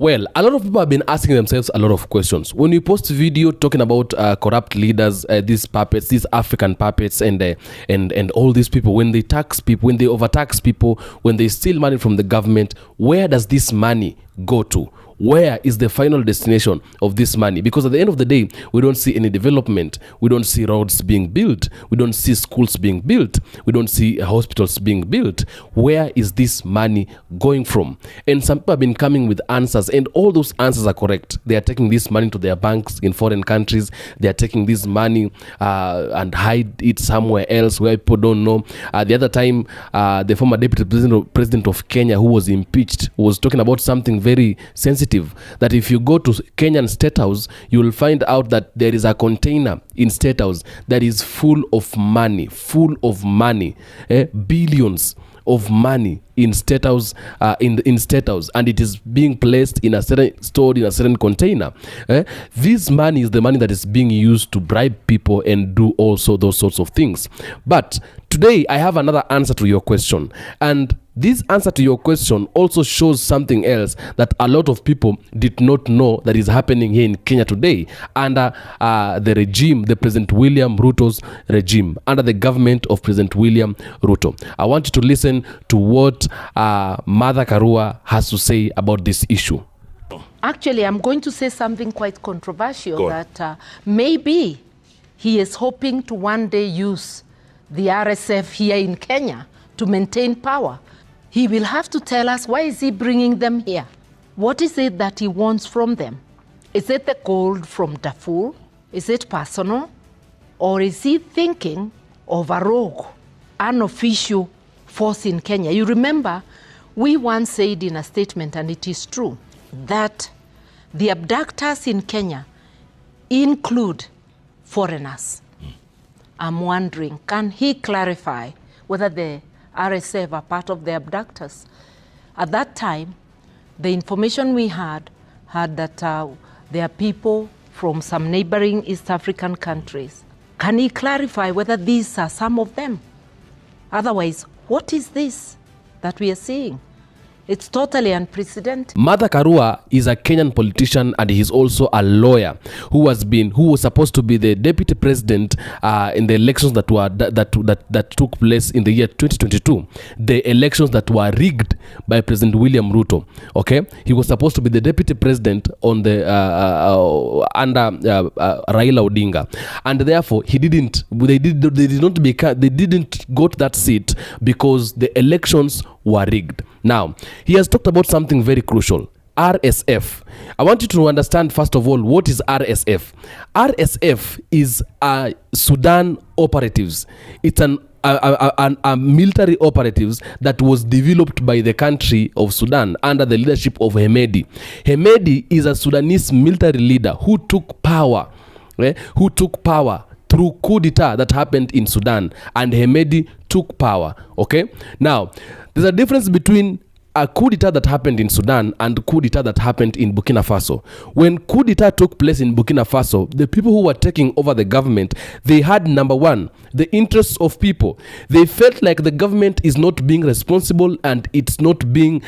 Well, a lot of people have been asking themselves a lot of questions. When we post video talking about corrupt leaders, these puppets, these African puppets, and all these people, when they tax people, when they overtax people, when they steal money from the government, where does this money go to? Where is the final destination of this money? Because at the end of the day, we don't see any development. We don't see roads being built. We don't see schools being built. We don't see hospitals being built. Where is this money going from? And some people have been coming with answers, and all those answers are correct. They are taking this money to their banks in foreign countries. They are taking this money and hide it somewhere else where people don't know. The other time, the former deputy president of Kenya, who was impeached, was talking about something very sensitive, that if you go to Kenyan State House, you will find out that there is a container in State House that is full of money, billions of money in State House, in State House, and it is being placed in a certain, stored in a certain container. This money is the money that is being used to bribe people and do also those sorts of things. But today I have another answer to your question, and this answer to your question also shows something else that a lot of people did not know that is happening here in Kenya today under the regime, the President William Ruto's regime, under the government of President William Ruto. I want you to listen to what Martha Karua has to say about this issue. Actually, I'm going to say something quite controversial, that maybe he is hoping to one day use the RSF here in Kenya to maintain power. He will have to tell us, why is he bringing them here? What is it that he wants from them? Is it the gold from Darfur? Is it personal? Or is he thinking of a rogue, unofficial force in Kenya? You remember, we once said in a statement, and it is true, that the abductors in Kenya include foreigners. I'm wondering, can he clarify whether the RSF are part of the abductors? At that time, the information we had that there are people from some neighboring East African countries. Can he clarify whether these are some of them? Otherwise, what is this that we are seeing? It's totally unprecedented. Martha Karua is a Kenyan politician, and he's also a lawyer who was supposed to be the deputy president in the elections that took place in the year 2022. The elections that were rigged by President William Ruto. Okay, he was supposed to be the deputy president on the under Raila Odinga, and therefore he didn't. They didn't go to that seat because the elections were rigged. Now, he has talked about something very crucial. RSF. I want you to understand, first of all, what is RSF? RSF is Sudan operatives. It's a military operatives that was developed by the country of Sudan under the leadership of Hemedi. Hemedi is a Sudanese military leader who took power, through coup d'etat that happened in Sudan, and Hemedi took power. Okay, now there's a difference between a coup d'etat that happened in Sudan and coup d'etat that happened in Burkina Faso. When coup d'etat took place in Burkina Faso, the people who were taking over the government, they had, number one, the interests of people. They felt like the government is not being responsible, and it's not being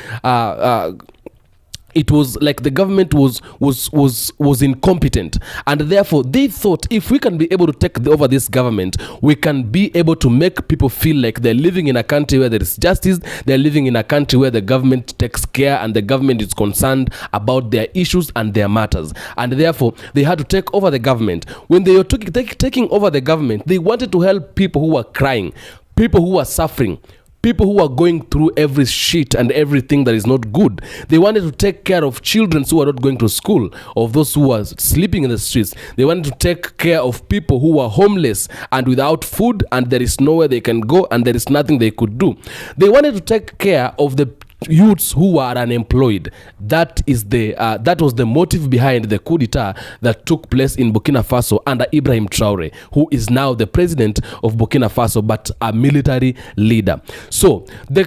it was like the government was incompetent, and therefore they thought, if we can be able to take over this government, we can be able to make people feel like they're living in a country where there is justice. They're living in a country where the government takes care and the government is concerned about their issues and their matters, and therefore they had to take over the government. When they were taking over the government, they wanted to help people who were crying, people who were suffering, people who are going through every shit and everything that is not good. They wanted to take care of children who are not going to school, of those who are sleeping in the streets. They wanted to take care of people who are homeless and without food, and there is nowhere they can go, and there is nothing they could do. They wanted to take care of the youths who were unemployed. That was the motive behind the coup d'etat that took place in Burkina Faso under Ibrahim Traore, who is now the president of Burkina Faso, but a military leader. So the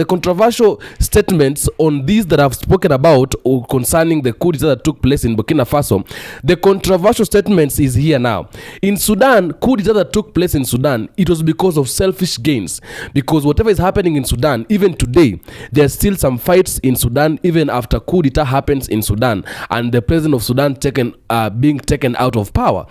controversial statements on these that I've spoken about concerning the coup d'etat that took place in Burkina Faso, the controversial statements is here now. In Sudan, coup d'etat that took place in Sudan, it was because of selfish gains, because whatever is happening happening in Sudan, even today, there's still some fights in Sudan, even after coup d'etat happens in Sudan, and the president of Sudan being taken out of power.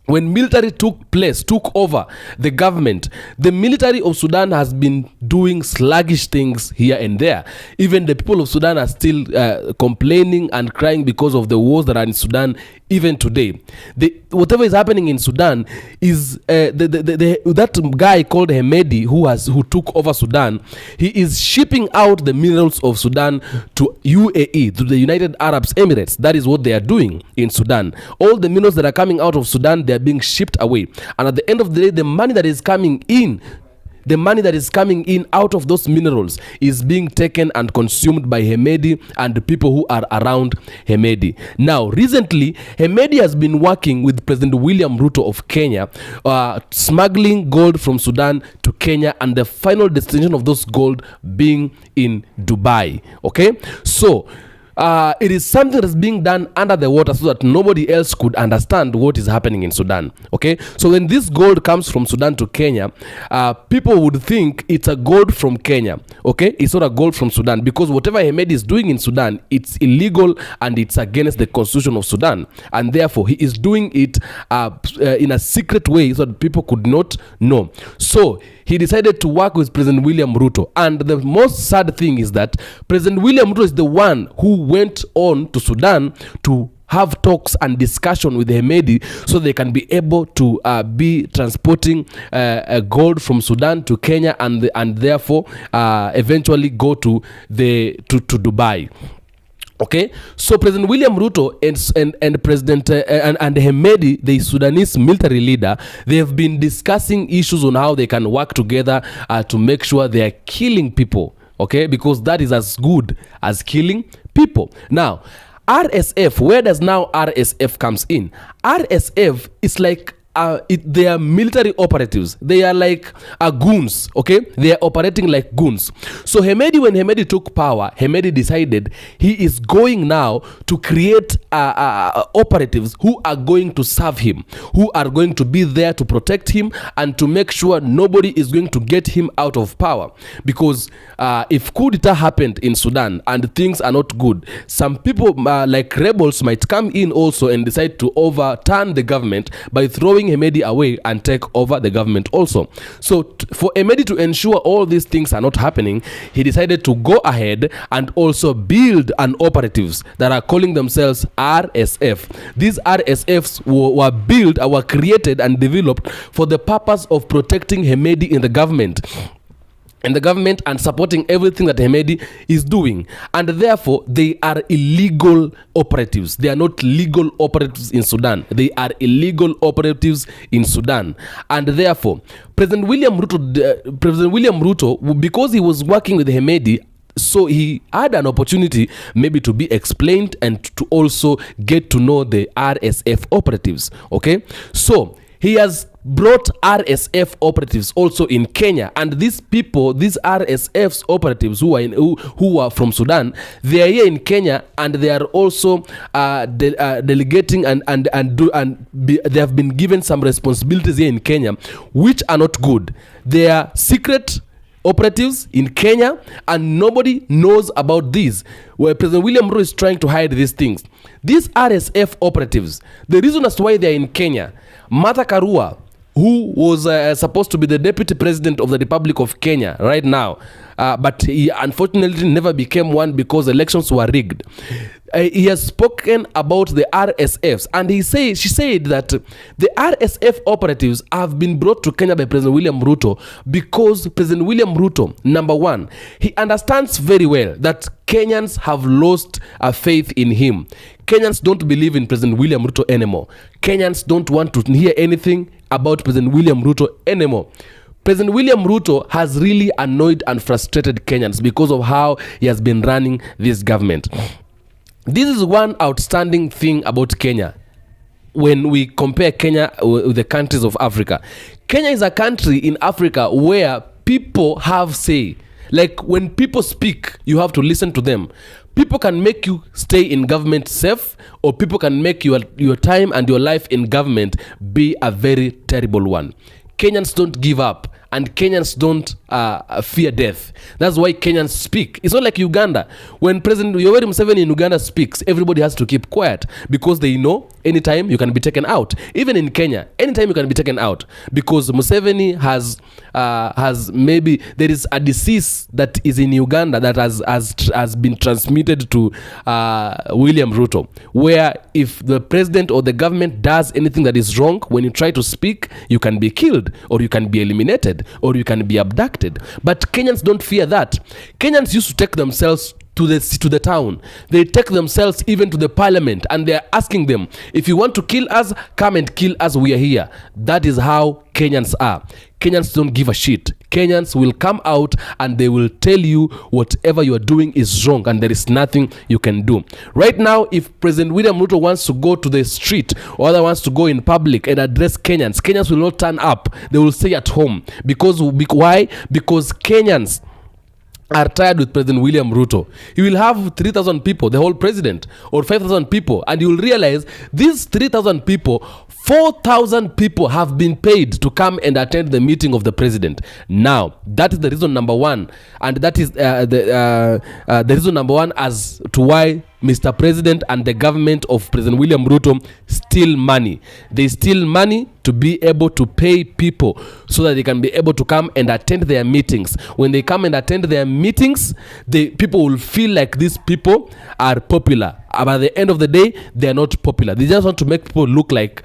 When military took over the government, the military of Sudan has been doing sluggish things here and there. Even the people of Sudan are still complaining and crying because of the wars that are in Sudan even today. Whatever is happening in Sudan is that guy called Hemedi who took over Sudan. He is shipping out the minerals of Sudan to UAE, to the United Arab Emirates. That is what they are doing in Sudan. All the minerals that are coming out of Sudan, they are being shipped away. And at the end of the day, the money that is coming in out of those minerals is being taken and consumed by Hemedi and the people who are around Hemedi. Now, recently, Hemedi has been working with President William Ruto of Kenya, smuggling gold from Sudan to Kenya, and the final destination of those gold being in Dubai. Okay? So, it is something that's being done under the water so that nobody else could understand what is happening in Sudan. Okay, so when this gold comes from Sudan to Kenya, people would think it's a gold from Kenya. Okay, it's not a gold from Sudan, because whatever Hemedi is doing in Sudan, it's illegal and it's against the constitution of Sudan, and therefore he is doing it in a secret way so that people could not know. So he decided to work with President William Ruto. And the most sad thing is that President William Ruto is the one who went on to Sudan to have talks and discussion with Hemedi so they can be able to be transporting gold from Sudan to Kenya and therefore eventually go to Dubai. Okay, so President William Ruto and President and Hemedi, the Sudanese military leader, they have been discussing issues on how they can work together to make sure they are killing people. Okay, because that is as good as killing people. Now, RSF, where does now RSF comes in? RSF is like they are military operatives. They are like goons, okay? They are operating like goons. So when Hemedi took power, Hemedi decided he is going now to create operatives who are going to serve him, who are going to be there to protect him and to make sure nobody is going to get him out of power. Because if coup d'etat happened in Sudan and things are not good, some people like rebels might come in also and decide to overturn the government by throwing Hemedi away and take over the government also. So for Hemedi to ensure all these things are not happening, he decided to go ahead and also build an operatives that are calling themselves RSF. These RSFs were created and developed for the purpose of protecting Hemedi in the government. And supporting everything that Hemedi is doing. And therefore, they are illegal operatives. They are not legal operatives in Sudan. They are illegal operatives in Sudan. And therefore, President William Ruto, because he was working with Hemedi, so he had an opportunity maybe to be explained and to also get to know the RSF operatives. Okay? So, he has brought RSF operatives also in Kenya, and these people, these RSF operatives who are from Sudan, they are here in Kenya, and they are also delegating they have been given some responsibilities here in Kenya, which are not good. They are secret operatives in Kenya, and nobody knows about these. Where President William Ruto is trying to hide these things. These RSF operatives, the reason as to why they are in Kenya, Martha Karua, who was supposed to be the deputy president of the Republic of Kenya right now, but he unfortunately never became one because elections were rigged. He has spoken about the RSFs, and she said that the RSF operatives have been brought to Kenya by President William Ruto because President William Ruto, number one, he understands very well that Kenyans have lost faith in him. Kenyans don't believe in President William Ruto anymore. Kenyans don't want to hear anything about President William Ruto anymore. President William Ruto has really annoyed and frustrated Kenyans because of how he has been running this government. This is one outstanding thing about Kenya. When we compare Kenya with the countries of Africa, Kenya is a country in Africa where people have say. Like when people speak, you have to listen to them. People can make you stay in government safe, or people can make your time and your life in government be a very terrible one. Kenyans don't give up, and Kenyans don't fear death. That's why Kenyans speak. It's not like Uganda. When President Yoweri Museveni in Uganda speaks, everybody has to keep quiet because they know anytime you can be taken out. Even in Kenya, anytime you can be taken out, because Museveni has maybe there is a disease that is in Uganda that has been transmitted to William Ruto, where if the president or the government does anything that is wrong, when you try to speak, you can be killed, or you can be eliminated, or you can be abducted. But Kenyans don't fear that. Kenyans used to take themselves to the town. They take themselves even to the parliament, and they are asking them, if you want to kill us, come and kill us, we are here. That is how Kenyans are. Kenyans don't give a shit. Kenyans will come out and they will tell you whatever you are doing is wrong and there is nothing you can do. Right now, if President William Ruto wants to go to the street or other wants to go in public and address Kenyans, Kenyans will not turn up. They will stay at home. Why? Because Kenyans are tired with President William Ruto. He will have 3,000 people, the whole president, or 5,000 people, and you will realize these 3,000 people, 4,000 people have been paid to come and attend the meeting of the president. Now, that is the reason number one, and that is the reason number one as to why Mr. President and the government of President William Ruto steal money. They steal money to be able to pay people so that they can be able to come and attend their meetings. When they come and attend their meetings, the people will feel like these people are popular. But at the end of the day, they are not popular. They just want to make people look like,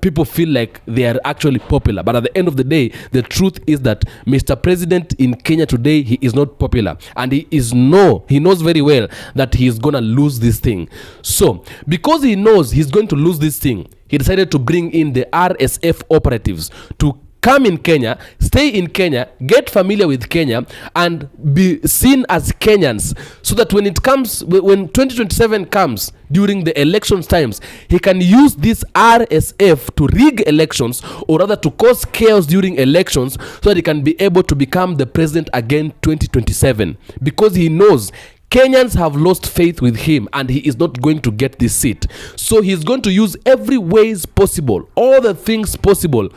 people feel like they are actually popular. But at the end of the day, the truth is that Mr. President in Kenya today, he is not popular. And he knows very well that he is going to lose this thing. So, because he knows he's going to lose this thing, he decided to bring in the RSF operatives to come in Kenya, stay in Kenya, get familiar with Kenya, and be seen as Kenyans, so that when 2027 comes, during the elections times, he can use this RSF to rig elections, or rather to cause chaos during elections, so that he can be able to become the president again 2027, because he knows Kenyans have lost faith with him and he is not going to get this seat. So he's going to use every ways possible, all the things possible.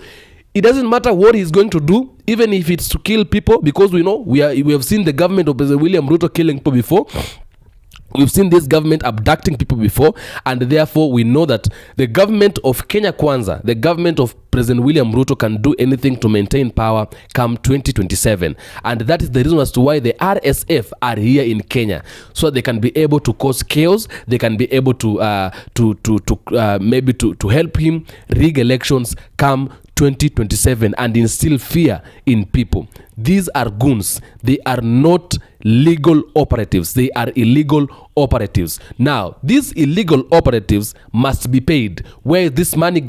It doesn't matter what he's going to do, even if it's to kill people, because we know we have seen the government of President William Ruto killing people before. We've seen this government abducting people before, and therefore we know that the government of Kenya Kwanza, the government of President William Ruto, can do anything to maintain power come 2027. And that is the reason as to why the RSF are here in Kenya, so they can be able to cause chaos, they can be able to maybe to help him rig elections come 2027 and instill fear in people. These are goons. They are not legal operatives. They are illegal operatives. Now, these illegal operatives must be paid. Where is this money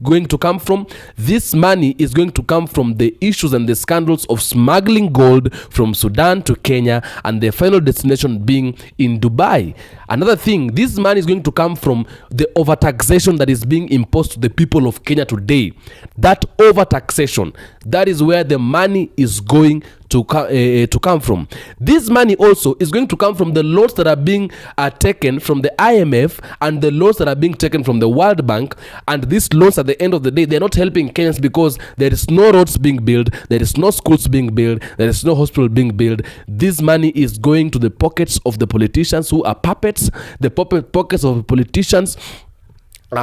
going to come from? This money is going to come from the issues and the scandals of smuggling gold from Sudan to Kenya, and their final destination being in Dubai. Another thing, this money is going to come from the overtaxation that is being imposed to the people of Kenya today. That overtaxation, that is where the money is going to come from. This money also is going to come from the loans that are being taken from the IMF and the loans that are being taken from the World Bank. And these loans, at the end of the day, they're not helping Kenyans, because there is no roads being built, there is no schools being built, there is no hospital being built. This money is going to the pockets of the politicians who are puppets, the pockets of politicians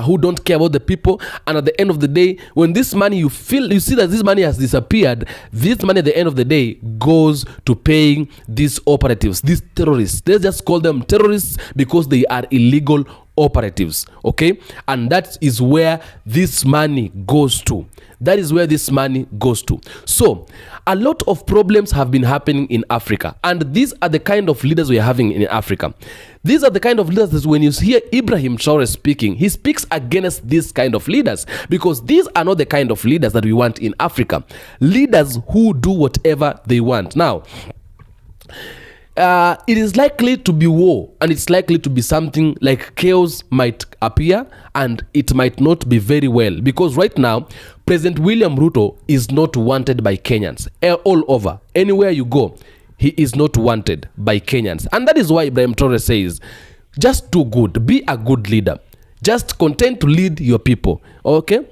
who don't care about the people. And at the end of the day, when this money, you see that this money has disappeared, this money at the end of the day goes to paying these operatives, these terrorists. Let's just call them terrorists because they are illegal operatives, okay? And that is where this money goes to. That is where this money goes to. So, a lot of problems have been happening in Africa, and these are the kind of leaders we are having in Africa. These are the kind of leaders that when you hear Ibrahim Traore speaking, he speaks against these kind of leaders, because these are not the kind of leaders that we want in Africa. Leaders who do whatever they want. Now, it is likely to be war, and it's likely to be something like chaos might appear, and it might not be very well, because right now President William Ruto is not wanted by Kenyans all over. Anywhere you go, he is not wanted by Kenyans. And that is why Ibrahim Traore says, just do good, be a good leader, just content to lead your people, okay?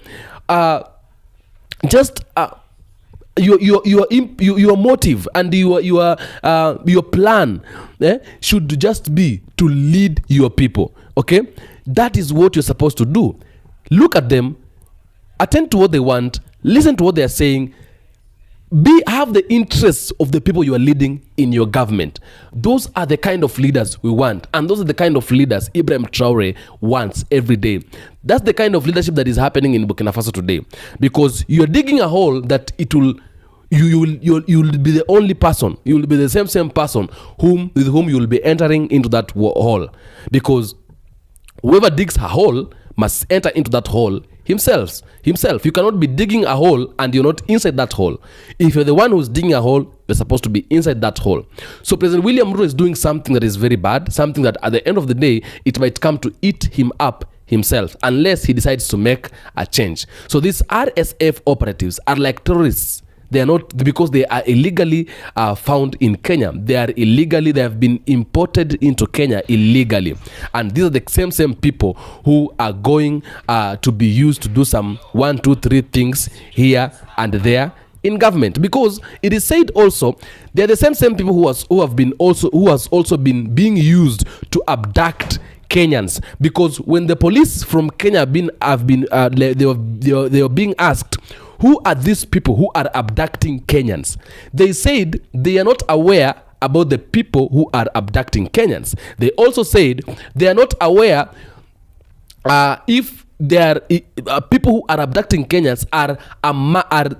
your motive and your plan should just be to lead your people. Okay, that is what you're supposed to do. Look at them, attend to what they want, listen to what they are saying, have the interests of the people you are leading in your government. Those are the kind of leaders we want, and those are the kind of leaders Ibrahim Traore wants every day. That's the kind of leadership that is happening in Burkina Faso today, because you're digging a hole that you'll be the only person, you will be the same person with whom you will be entering into that hole, because whoever digs a hole must enter into that hole himself. You cannot be digging a hole and you're not inside that hole. If you're the one who's digging a hole, you're supposed to be inside that hole. So President William Ruto is doing something that is very bad, something that at the end of the day, it might come to eat him up himself, unless he decides to make a change. So these RSF operatives are like terrorists. They are not, because they are illegally found in Kenya. They have been imported into Kenya illegally. And these are the same people who are going to be used to do some 1, 2, 3 things here and there in government. Because it is said also, they are the same people who has also been being used to abduct Kenyans. Because when the police from Kenya they were being asked, who are these people who are abducting Kenyans? They said they are not aware about the people who are abducting Kenyans. They also said they are not aware if there are people who are abducting Kenyans are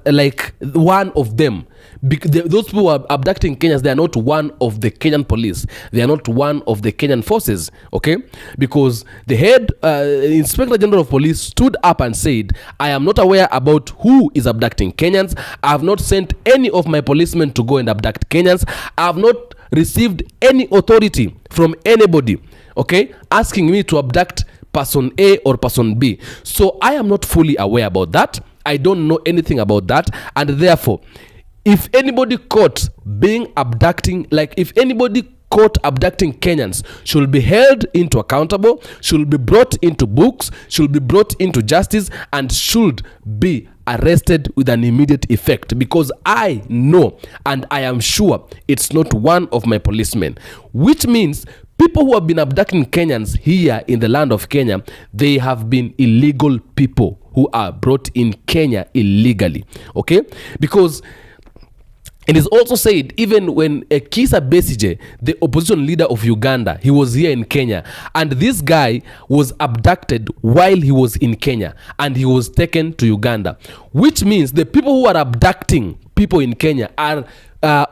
like one of them. Those people who are abducting Kenyans, they are not one of the Kenyan police. They are not one of the Kenyan forces, okay? Because the head Inspector General of Police stood up and said, I am not aware about who is abducting Kenyans. I have not sent any of my policemen to go and abduct Kenyans. I have not received any authority from anybody, okay, asking me to abduct person A or person B. So I am not fully aware about that. I don't know anything about that. And therefore, if anybody caught abducting Kenyans, should be held into accountable, should be brought into books, should be brought into justice, and should be arrested with an immediate effect, because I know and I am sure it's not one of my policemen. Which means people who have been abducting Kenyans here in the land of Kenya, they have been illegal people who are brought in Kenya illegally, okay? Because it is also said, even when Kizza Besigye, the opposition leader of Uganda, he was here in Kenya, and this guy was abducted while he was in Kenya, and he was taken to Uganda. Which means the people who are abducting people in Kenya are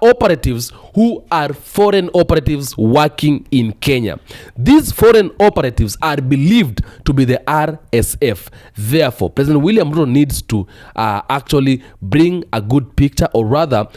operatives who are foreign operatives working in Kenya. These foreign operatives are believed to be the RSF. Therefore, President William Ruto needs to actually bring a good picture, or rather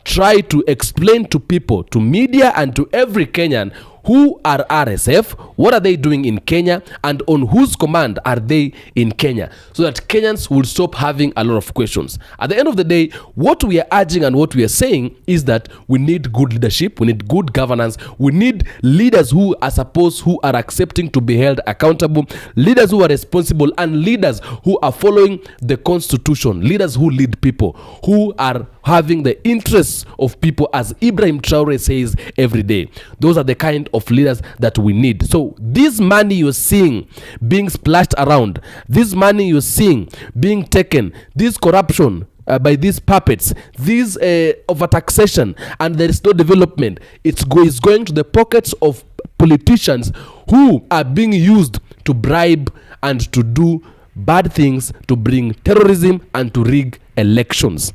try to explain to people, to media and to every Kenyan, who are RSF, what are they doing in Kenya, and on whose command are they in Kenya, so that Kenyans will stop having a lot of questions. At the end of the day, what we are urging and what we are saying is that we need good leadership, we need good governance, we need leaders who are accepting to be held accountable, leaders who are responsible, and leaders who are following the constitution, leaders who lead people, who are having the interests of people, as Ibrahim Traore says every day. Those are the kind of leaders that we need. So this money you're seeing being splashed around, this money you're seeing being taken, this corruption by these puppets, this overtaxation, and there is no development, it's going to the pockets of politicians who are being used to bribe and to do bad things, to bring terrorism and to rig elections.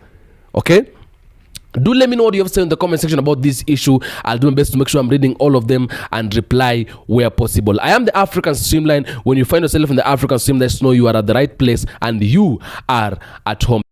Okay? Do let me know what you have to say in the comment section about this issue. I'll do my best to make sure I'm reading all of them and reply where possible. I am the African Streamline. When you find yourself in the African Streamline, just know you are at the right place and you are at home.